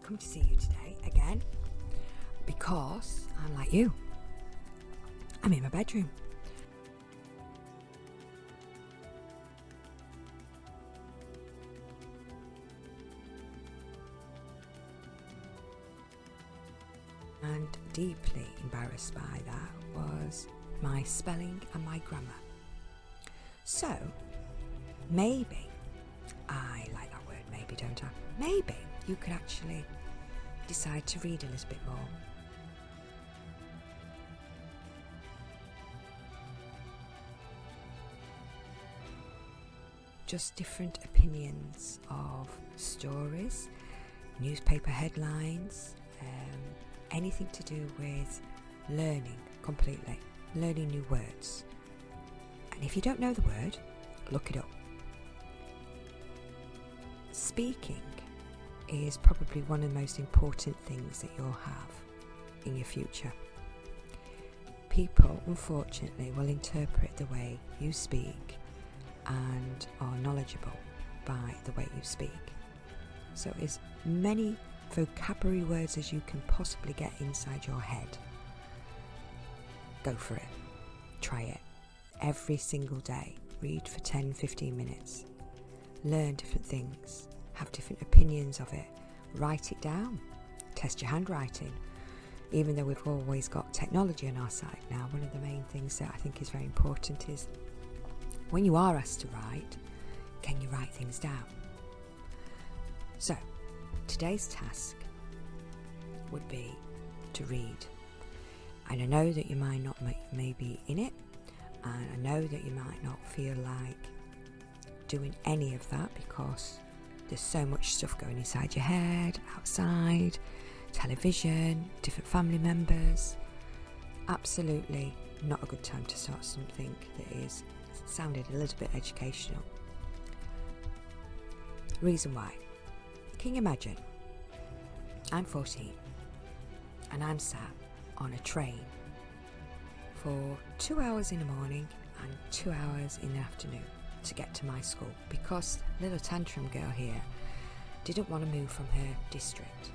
come to see you today again because I'm like you. I'm in my bedroom. And deeply embarrassed by that was my spelling and my grammar. So, maybe, I like that word maybe, don't I? Maybe you could actually decide to read a little bit more. Just different opinions of stories, newspaper headlines, anything to do with learning completely, learning new words. And if you don't know the word, look it up. Speaking is probably one of the most important things that you'll have in your future. People, unfortunately, will interpret the way you speak and are knowledgeable by the way you speak. So as many vocabulary words as you can possibly get inside your head, go for it. Try it. Every single day. Read for 10-15 minutes. Learn different things. Have different opinions of it. Write it down. Test your handwriting. Even though we've always got technology on our side now, one of the main things that I think is very important is when you are asked to write, can you write things down? So, today's task would be to read. And I know that you might not may be in it, and I know that you might not feel like doing any of that because there's so much stuff going inside your head, outside, television, different family members. Absolutely not a good time to start something that is sounded a little bit educational. Reason why. Can you imagine? I'm 14 and I'm sat on a train for 2 hours in the morning and 2 hours in the afternoon to get to my school because little tantrum girl here didn't want to move from her district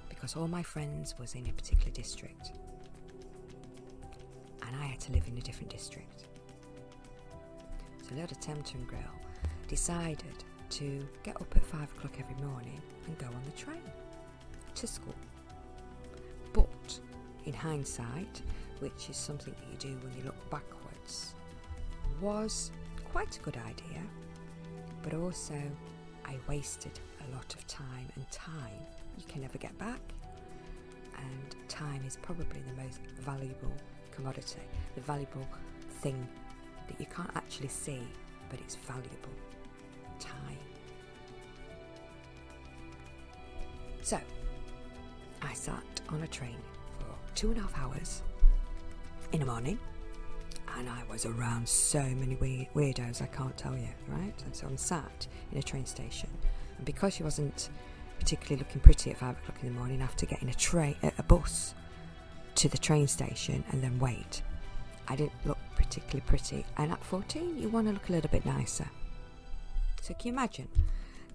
because all my friends was in a particular district and I had to live in a different district. So little tantrum girl decided to get up at 5 o'clock every morning and go on the train to school. But in hindsight, which is something that you do when you look backwards, was quite a good idea, but also I wasted a lot of time, and time you can never get back, and time is probably the most valuable commodity, the valuable thing that you can't actually see, but it's valuable. Time. So, I sat on a train for 2.5 hours in the morning, and I was around so many weirdos I can't tell you, right? And so I'm sat in a train station, and because she wasn't particularly looking pretty at 5 o'clock in the morning, I have to get in a bus to the train station and then wait. I didn't look particularly pretty, and at 14 you want to look a little bit nicer. So can you imagine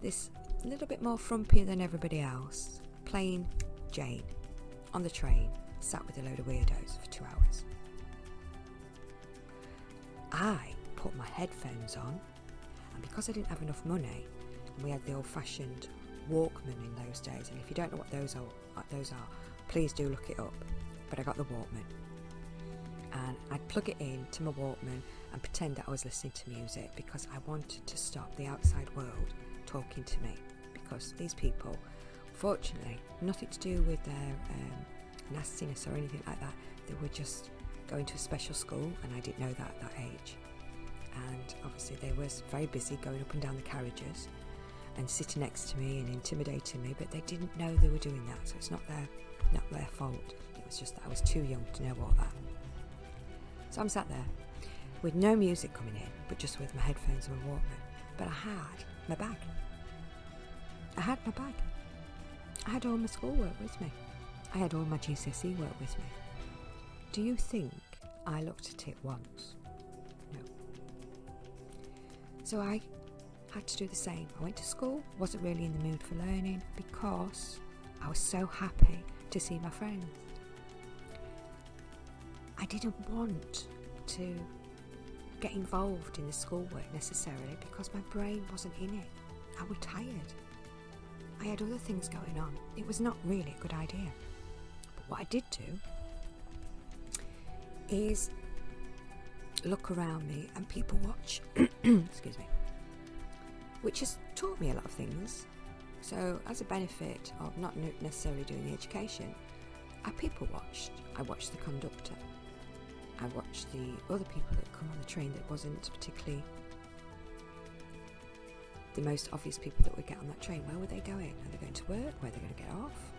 this a little bit more frumpier than everybody else, plain Jane on the train, sat with a load of weirdos for 2 hours. I put my headphones on, and because I didn't have enough money, and we had the old-fashioned Walkman in those days, and if you don't know what those are, please do look it up. But I got the Walkman, and I'd plug it in to my Walkman and pretend that I was listening to music because I wanted to stop the outside world talking to me, because these people, fortunately, nothing to do with their nastiness or anything like that. They were just going to a special school, and I didn't know that at that age. And obviously they were very busy going up and down the carriages and sitting next to me and intimidating me, but they didn't know they were doing that, so it's not their fault. It was just that I was too young to know all that. So I'm sat there with no music coming in, but just with my headphones and my Walkman. But I had my bag. I had all my schoolwork with me. I had all my GCSE work with me. Do you think I looked at it once? No. So I had to do the same. I went to school, wasn't really in the mood for learning because I was so happy to see my friends. I didn't want to get involved in the schoolwork necessarily because my brain wasn't in it. I was tired. I had other things going on. It was not really a good idea. But what I did do is look around me and people watch, excuse me, which has taught me a lot of things. So as a benefit of not necessarily doing the education, I people watched. I watched the conductor. I watched the other people that come on the train that wasn't particularly the most obvious people that would get on that train. Where were they going? Are they going to work? Where are they going to get off?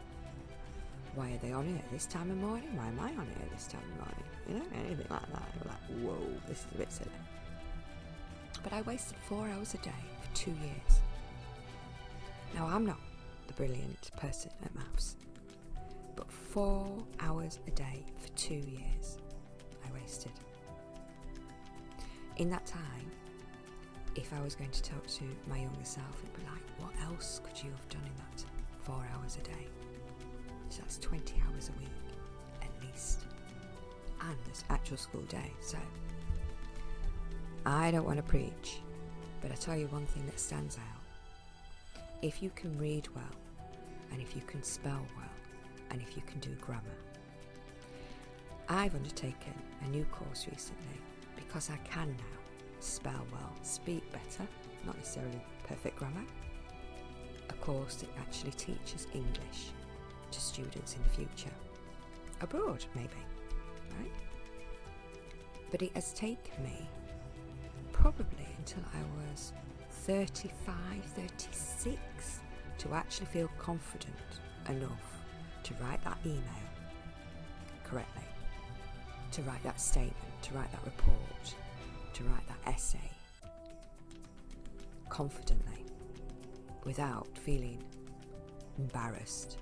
Why are they on it at this time of morning? Why am I on it at this time of morning? You know, anything like that. You're like, whoa, this is a bit silly. But I wasted 4 hours a day for 2 years. Now, I'm not the brilliant person at maths, but 4 hours a day for 2 years I wasted. In that time, if I was going to talk to my younger self, it'd be like, what else could you have done in that 4 hours a day? So that's 20 hours a week, at least. And there's actual school day. So, I don't want to preach, but I tell you one thing that stands out. If you can read well, and if you can spell well, and if you can do grammar. I've undertaken a new course recently because I can now spell well, speak better, not necessarily perfect grammar. A course that actually teaches English to students in the future. Abroad, maybe, right? But it has taken me probably until I was 35, 36 to actually feel confident enough to write that email correctly, to write that statement, to write that report, to write that essay confidently without feeling embarrassed